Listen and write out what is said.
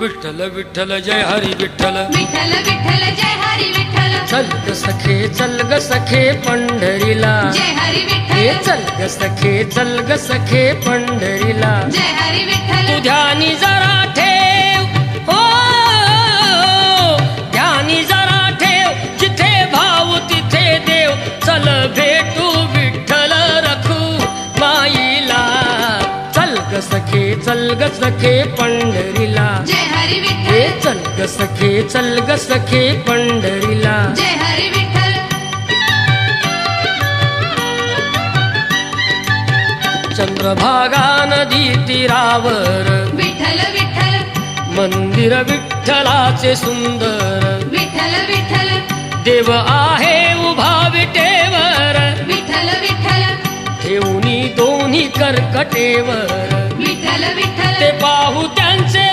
विठ्ठल विठ्ठल जय हरी विठ्ठल विठ्ठल विठ्ठल जय हरी विठ्ठल चल ग सखे पंढरीला जय हरी हे विठ्ठल चल ग सखे पंढरीला जय हरी विठ्ठल तू ध्यानी जरा ठेव हो ध्यानी जरा ठेव जिथे भाव तिथे देव चल भेटू विठ्ठल रखू माईला चल ग सखे पंढरीला जय हरी हे विठ्ठल चल ग सखे पंढरीला जय हरी विठ्ठल चंद्रभागा नदी तीरावर विठ्ठल विठ्ठल मंदिर विठ्ठलाचे सुंदर विठ्ठल विठ्ठल देव आहे उभा विटेवर विठ्ठल विठ्ठल ठेवणी दोन्ही कर्कटेवर विठ्ठल विठ्ठल ते पाहू त्यांचे